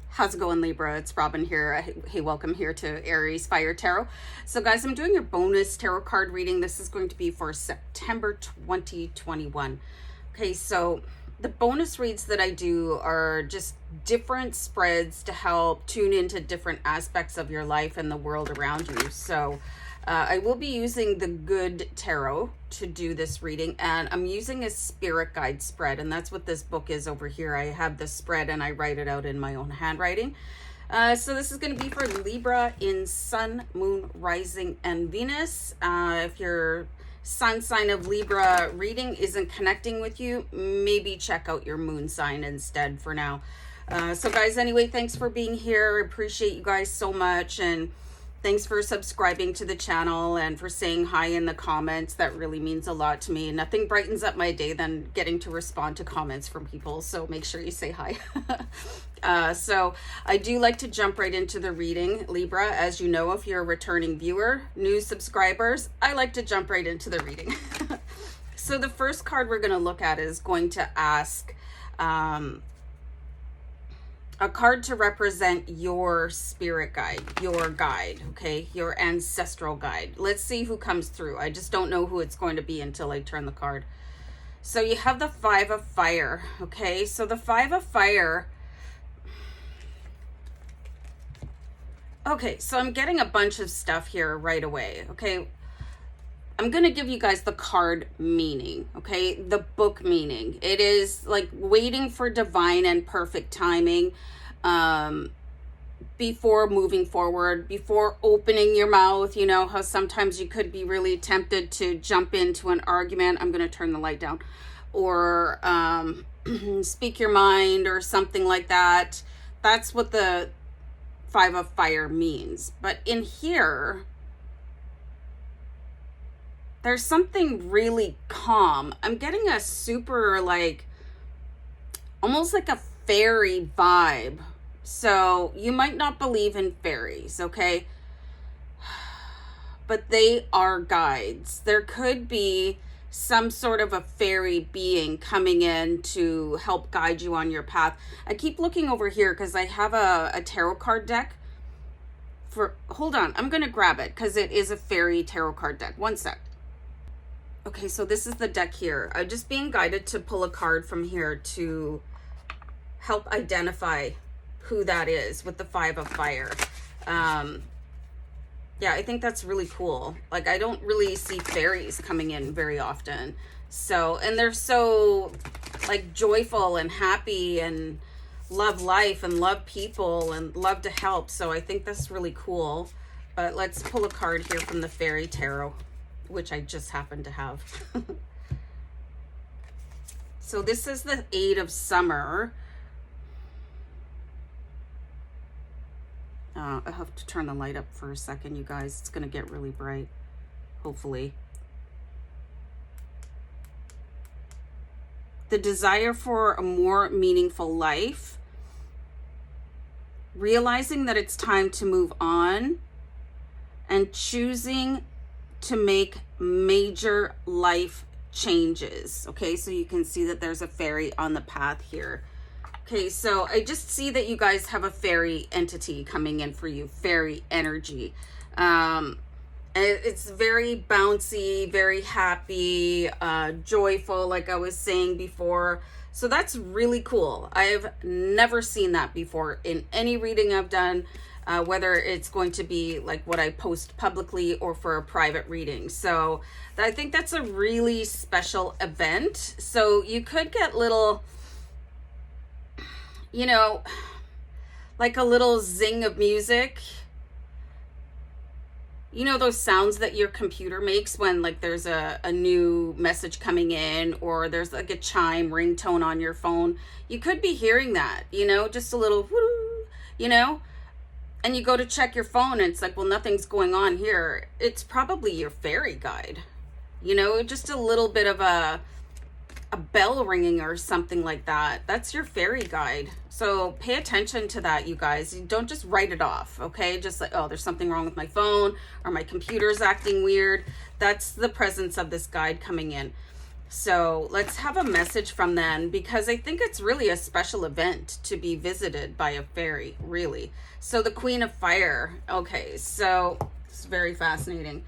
How's it going, Libra? It's Robin here. Hey, welcome here to AriesFireTarot. So guys, I'm doing your bonus tarot card reading. This is going to be for September 2021. Okay, so the bonus reads that I do are just different spreads to help tune into different aspects of your life and the world around you. So I will be using the Good Tarot to do this reading, and I'm using a spirit guide spread, and that's what this book is over here. I have the spread and I write it out in my own handwriting. So this is going to be for Libra in Sun, Moon, Rising, and Venus. If your sun sign of Libra reading isn't connecting with you, maybe check out your moon sign instead for now. So guys, anyway, thanks for being here. Appreciate you guys so much, and thanks for subscribing to the channel and for saying hi in the comments. That really means a lot to me. Nothing brightens up my day than getting to respond to comments from people, so make sure you say hi. So I do like to jump right into the reading, Libra. As you know, if you're a returning viewer, new subscribers, I like to jump right into the reading. So the first card we're going to look at is going to ask a card to represent your spirit guide, your guide, okay? Your ancestral guide. Let's see who comes through. I just don't know who it's going to be until I turn the card. So you have the Five of Fire, okay? So the Five of Fire. Okay, so I'm getting a bunch of stuff here right away, okay? I'm going to give you guys the card meaning, okay? The book meaning. It is like waiting for divine and perfect timing before moving forward, before opening your mouth. You know how sometimes you could be really tempted to jump into an argument. I'm going to turn the light down. Or speak your mind or something like that. That's what the Five of Fire means. But in here, there's something really calm. I'm getting a super, like, almost like a fairy vibe. So you might not believe in fairies, okay? But they are guides. There could be some sort of a fairy being coming in to help guide you on your path. I keep looking over here because I have a tarot card deck. Hold on, I'm going to grab it because it is a fairy tarot card deck. One sec. Okay, so this is the deck here. I'm just being guided to pull a card from here to help identify who that is with the Five of Fire. Yeah, I think that's really cool. Like, I don't really see fairies coming in very often. So, and they're so, like, joyful and happy and love life and love people and love to help. So I think that's really cool. But let's pull a card here from the Fairy Tarot, which I just happen to have. So this is the Eight of Summer. I have to turn the light up for a second, you guys. It's going to get really bright, hopefully. The desire for a more meaningful life. Realizing that it's time to move on. And choosing to make major life changes. Okay, so you can see that there's a fairy on the path here. Okay, so I just see that you guys have a fairy entity coming in for you, fairy energy. It's very bouncy, very happy, joyful, like I was saying before. So that's really cool. I've never seen that before in any reading I've done. Whether it's going to be like what I post publicly or for a private reading. So I think that's a really special event. So you could get little, you know, like a little zing of music. You know those sounds that your computer makes when like there's a new message coming in, or there's like a chime ringtone on your phone. You could be hearing that, you know, just a little, you know. And you go to check your phone and it's like, well, nothing's going on here. It's probably your fairy guide, you know, just a little bit of a bell ringing or something like that. That's your fairy guide. So pay attention to that, you guys. You don't just write it off, okay? Just like, oh, there's something wrong with my phone or my computer's acting weird. That's the presence of this guide coming in. So let's have a message from them, because I think it's really a special event to be visited by a fairy, really. So the Queen of Fire. Okay, so it's very fascinating.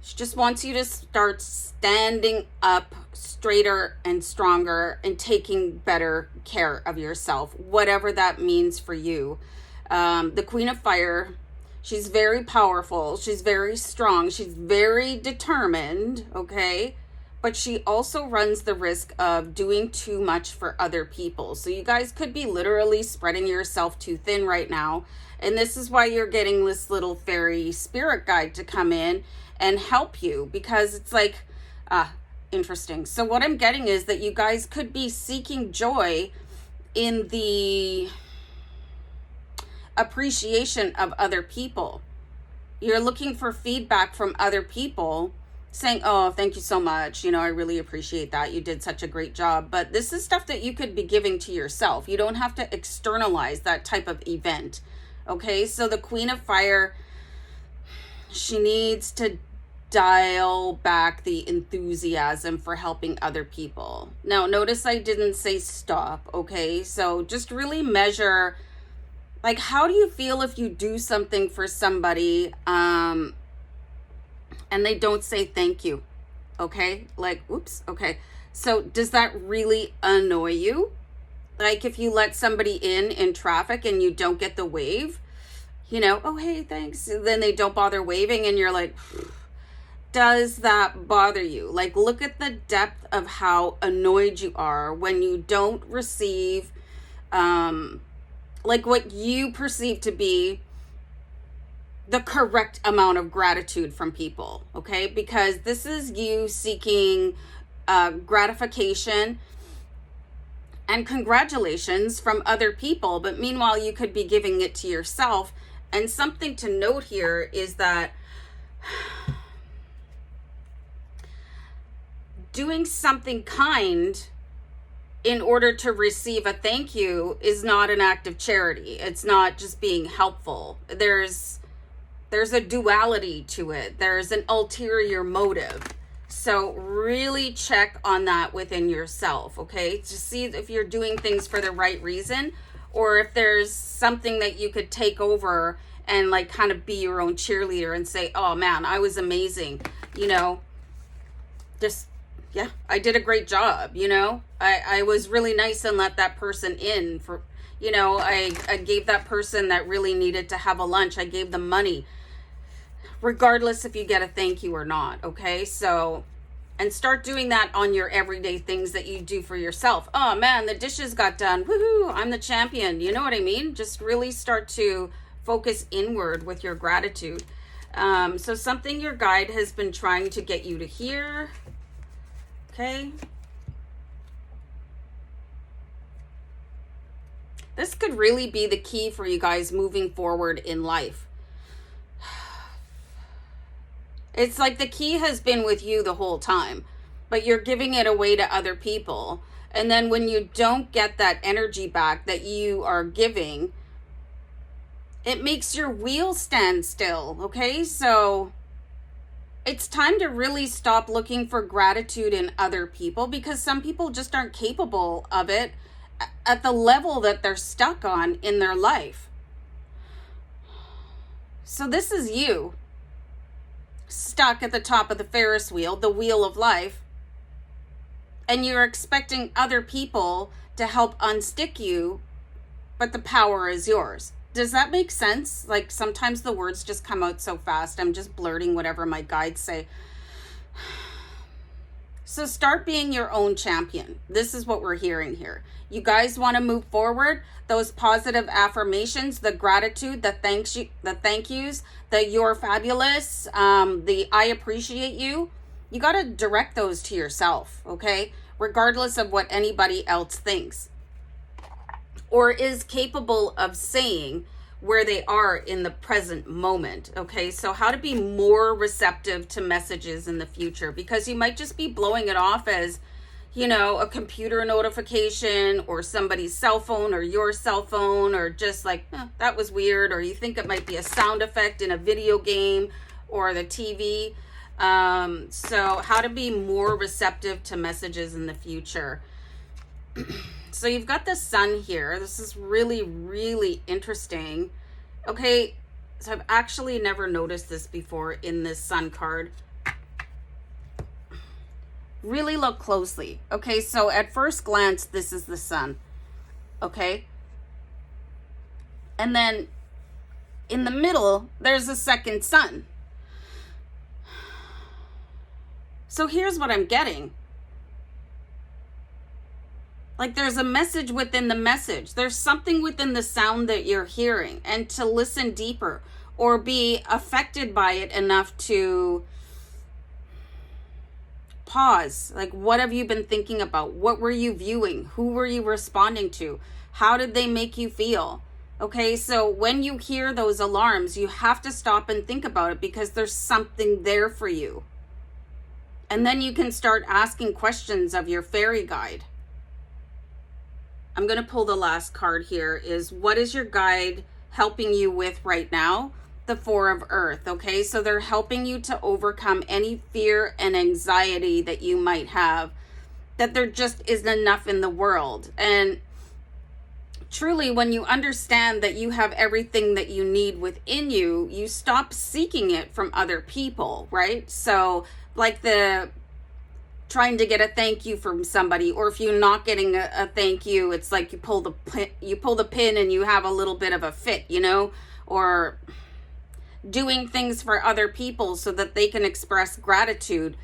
She just wants you to start standing up straighter and stronger and taking better care of yourself, whatever that means for you. The Queen of Fire, she's very powerful. She's very strong. She's very determined, okay? But she also runs the risk of doing too much for other people. So you guys could be literally spreading yourself too thin right now. And this is why you're getting this little fairy spirit guide to come in and help you, because it's like, interesting. So what I'm getting is that you guys could be seeking joy in the appreciation of other people. You're looking for feedback from other people saying, oh, thank you so much. You know, I really appreciate that. You did such a great job. But this is stuff that you could be giving to yourself. You don't have to externalize that type of event. Okay, so the Queen of Fire, she needs to dial back the enthusiasm for helping other people. Now, notice I didn't say stop, okay? So just really measure, like, how do you feel if you do something for somebody and they don't say thank you, okay? Like, oops, okay. So does that really annoy you? Like if you let somebody in traffic and you don't get the wave, you know, oh, hey, thanks. And then they don't bother waving and you're like, does that bother you? Like, look at the depth of how annoyed you are when you don't receive, like what you perceive to be the correct amount of gratitude from people, okay? Because this is you seeking gratification and congratulations from other people, but meanwhile, you could be giving it to yourself. And something to note here is that doing something kind in order to receive a thank you is not an act of charity. It's not just being helpful. There's a duality to it. There's an ulterior motive. So really check on that within yourself, okay? To see if you're doing things for the right reason, or if there's something that you could take over and like kind of be your own cheerleader and say, oh man, I was amazing. You know, just, yeah, I did a great job. You know, I was really nice and let that person in for, you know, I gave that person that really needed to have a lunch. I gave them money, regardless if you get a thank you or not. Okay. So, and start doing that on your everyday things that you do for yourself. Oh man, the dishes got done. Woohoo, I'm the champion. You know what I mean? Just really start to focus inward with your gratitude. So something your guide has been trying to get you to hear. Okay. This could really be the key for you guys moving forward in life. It's like the key has been with you the whole time, but you're giving it away to other people. And then when you don't get that energy back that you are giving, it makes your wheel stand still, okay? So it's time to really stop looking for gratitude in other people, because some people just aren't capable of it at the level that they're stuck on in their life. So this is you, stuck at the top of the Ferris wheel, the wheel of life, and you're expecting other people to help unstick you, but the power is yours. Does that make sense? Like sometimes the words just come out so fast. I'm just blurting whatever my guides say. So start being your own champion. This is what we're hearing here. You guys want to move forward. Those positive affirmations, the gratitude, the thank yous, the you're fabulous, the I appreciate you. You got to direct those to yourself, okay? Regardless of what anybody else thinks or is capable of saying where they are in the present moment, okay? So how to be more receptive to messages in the future, because you might just be blowing it off as, you know, a computer notification or somebody's cell phone or your cell phone, or just like, that was weird, or you think it might be a sound effect in a video game or the TV. So how to be more receptive to messages in the future. So you've got the sun here. This is really, really interesting. Okay, so I've actually never noticed this before in this sun card. Really look closely. Okay, so at first glance, this is the sun. Okay? And then in the middle, there's a second sun. So here's what I'm getting. Like there's a message within the message. There's something within the sound that you're hearing, and to listen deeper or be affected by it enough to pause. Like, what have you been thinking about? What were you viewing? Who were you responding to? How did they make you feel? Okay, so when you hear those alarms, you have to stop and think about it because there's something there for you. And then you can start asking questions of your fairy guide. I'm going to pull the last card here. Is what is your guide helping you with right now? The Four of Earth. Okay, so they're helping you to overcome any fear and anxiety that you might have, that there just isn't enough in the world. And truly, when you understand that you have everything that you need within you, you stop seeking it from other people, right? So like the trying to get a thank you from somebody, or if you're not getting a thank you, it's like you pull the pin and you have a little bit of a fit, you know, or doing things for other people so that they can express gratitude.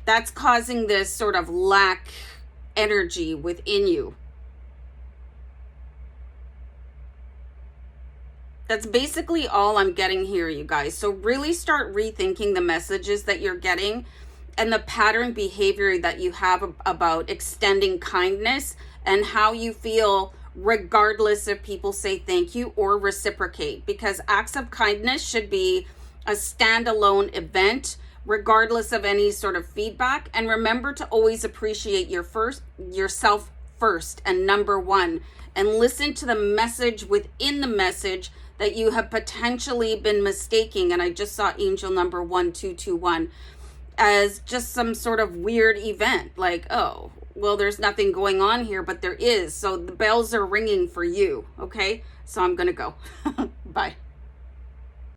That's causing this sort of lack energy within you. That's basically all I'm getting here, you guys. So really start rethinking the messages that you're getting and the pattern behavior that you have about extending kindness and how you feel regardless if people say thank you or reciprocate, because acts of kindness should be a standalone event regardless of any sort of feedback. And remember to always appreciate yourself first and number one, and listen to the message within the message that you have potentially been mistaking. And I just saw angel number 1221 as just some sort of weird event, like, oh, well, there's nothing going on here, but there is. So the bells are ringing for you. Okay, so I'm gonna go. Bye.